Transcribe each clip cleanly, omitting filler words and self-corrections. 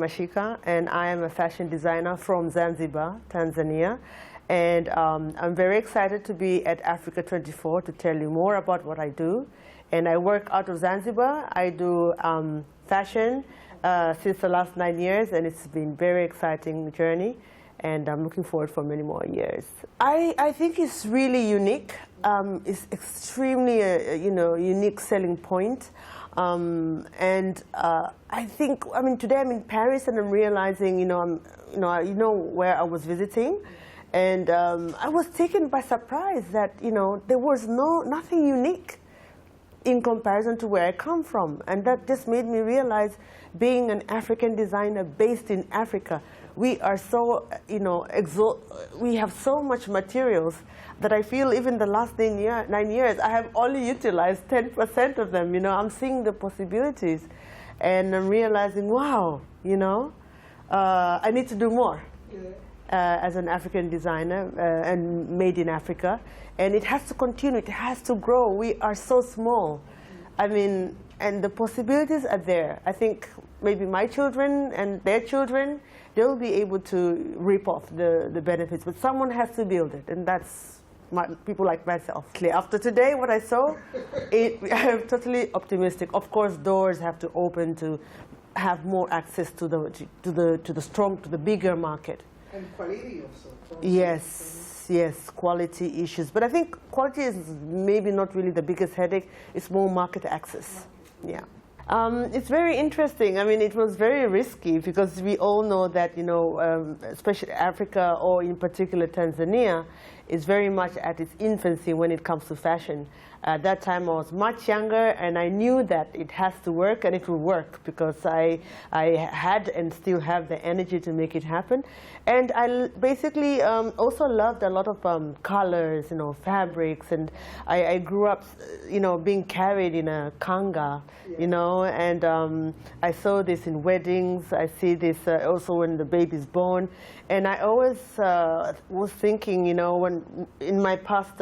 Mashika, and I am a fashion designer from Zanzibar, Tanzania. And I'm very excited to be at Africa 24 to tell you more about what I do. And I work out of Zanzibar. I do fashion since the last 9 years, and it's been a very exciting journey. And I'm looking forward for many more years. I think it's really unique. It's extremely unique selling point. I think, today I'm in Paris and I'm realizing, where I was visiting, and I was taken by surprise that, there was nothing unique in comparison to where I come from, and that just made me realize, being an African designer based in Africa, we are so, we have so much materials that I feel even the last 9 years, I have only utilized 10% of them. I'm seeing the possibilities, and I'm realizing, wow, I need to do more as an African designer and made in Africa. And it has to continue, it has to grow. We are so small. And the possibilities are there. I think maybe my children and their children, they'll be able to reap off the benefits, but someone has to build it, and that's people like myself. After today, what I saw, I'm totally optimistic. Of course, doors have to open to have more access to the bigger market. And quality also. Yes, quality issues. But I think quality is maybe not really the biggest headache. It's more market access. Yeah. It's very interesting. It was very risky because we all know that, especially Africa, or in particular Tanzania, is very much at its infancy when it comes to fashion. At that time I was much younger, and I knew that it has to work, and it will work because I had and still have the energy to make it happen. And I basically also loved a lot of colors, fabrics, and I grew up, being carried in a kanga, and I saw this in weddings. I see this also when the baby's born, and I always was thinking, when in my past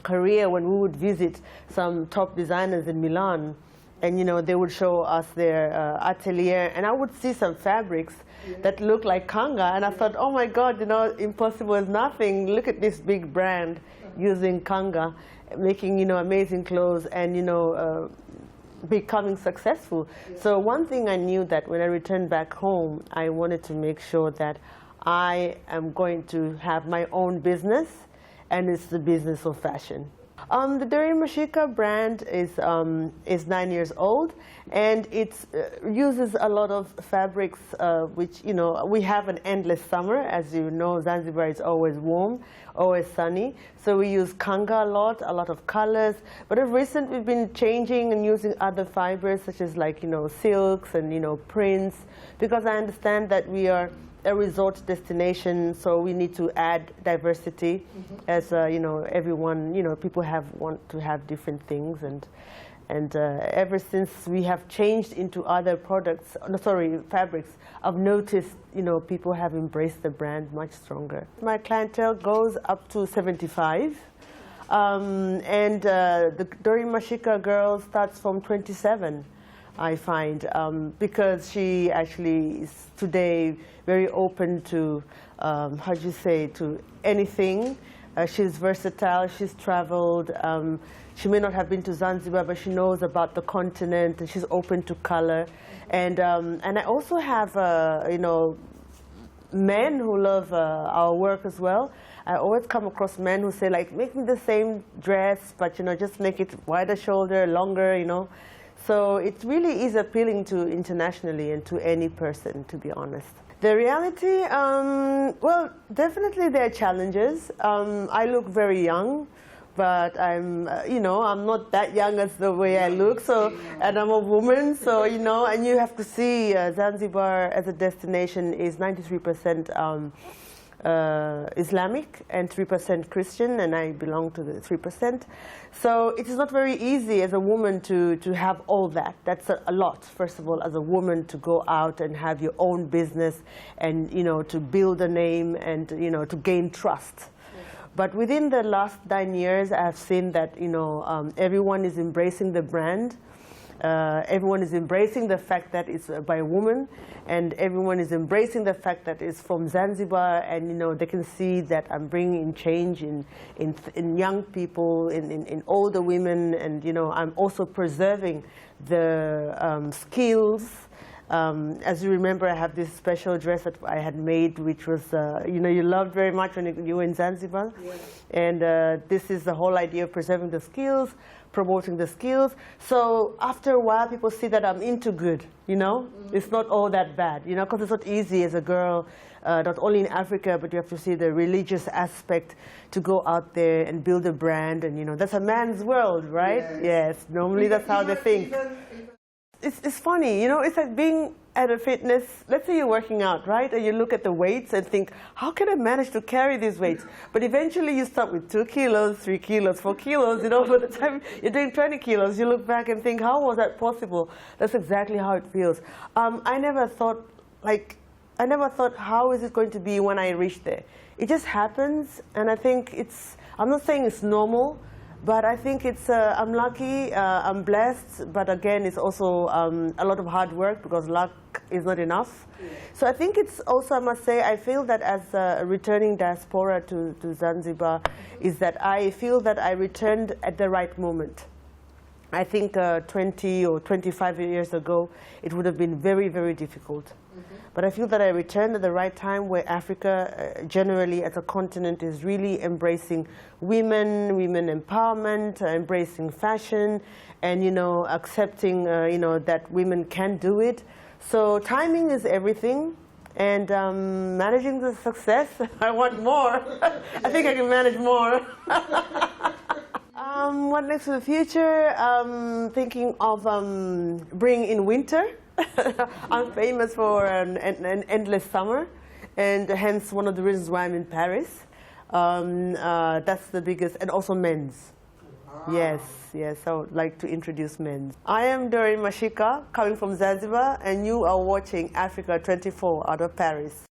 career, when we would visit some top designers in Milan, and they would show us their atelier, and I would see some fabrics that look like kanga, and I thought, oh my God, impossible is nothing. Look at this big brand using kanga, making amazing clothes, and becoming successful. So one thing I knew, that when I returned back home, I wanted to make sure that I am going to have my own business, and it's the business of fashion. The Doreen Mashika brand is 9 years old, and it uses a lot of fabrics, which, we have an endless summer. As you know, Zanzibar is always warm, always sunny. So we use kanga a lot of colors. But of recent, we've been changing and using other fibers, such as silks and, prints, because I understand that we are a resort destination, so we need to add diversity. As everyone, people want to have different things, and ever since we have changed into other fabrics, I've noticed people have embraced the brand much stronger. My clientele goes up to 75, and the Doreen Mashika girl starts from 27. I find, because she actually is today very open to, to anything. She's versatile, she's traveled. She may not have been to Zanzibar, but she knows about the continent, and she's open to color. And I also have, men who love our work as well. I always come across men who say, make me the same dress, but, just make it wider shoulder, longer, So it really is appealing to internationally and to any person, to be honest. The reality, well, definitely there are challenges. I look very young, but I'm not that young as the way I look. So, and I'm a woman, so and you have to see Zanzibar as a destination is 93% Islamic and 3% Christian, and I belong to the 3%. So it is not very easy as a woman to have all that. That's a lot, first of all, as a woman to go out and have your own business and, to build a name and, to gain trust. But within the last 9 years, I have seen that, everyone is embracing the brand. Everyone is embracing the fact that it's by a woman, and everyone is embracing the fact that it's from Zanzibar, and you know they can see that I'm bringing change in young people, in older women, and you know I'm also preserving the skills. As you remember, I have this special dress that I had made, which was, you know, you loved very much when you were in Zanzibar. Yeah. And this is the whole idea of preserving the skills, promoting the skills. So after a while, people see that I'm into good, you know? Mm-hmm. It's not all that bad, you know, because it's not easy as a girl, not only in Africa, but you have to see the religious aspect to go out there and build a brand. And, you know, that's a man's world, right? Yes, normally that's how they think. It's funny, you know, it's like being at a fitness, let's say you're working out, right? And you look at the weights and think, how can I manage to carry these weights? But eventually you start with 2 kilos, 3 kilos, 4 kilos, you know, by the time you're doing 20 kilos, you look back and think, how was that possible? That's exactly how it feels. I never thought, how is it going to be when I reach there? It just happens, and I think I'm not saying it's normal, but I think I'm lucky, I'm blessed, but again, it's also a lot of hard work because luck is not enough. Yeah. So I think it's also, I must say, I feel that as a returning diaspora to Zanzibar, is that I feel that I returned at the right moment. I think 20 or 25 years ago, it would have been very, very difficult. Mm-hmm. But I feel that I returned at the right time where Africa, generally as a continent, is really embracing women empowerment, embracing fashion, and, you know, accepting, you know, that women can do it. So timing is everything. And managing the success, I want more. I think I can manage more. What next for the future? Thinking of bringing in winter. I'm famous for an endless summer, and hence one of the reasons why I'm in Paris. That's the biggest, and also men's. Yes, I would like to introduce men's. I am Doreen Mashika, coming from Zanzibar, and you are watching Africa 24 out of Paris.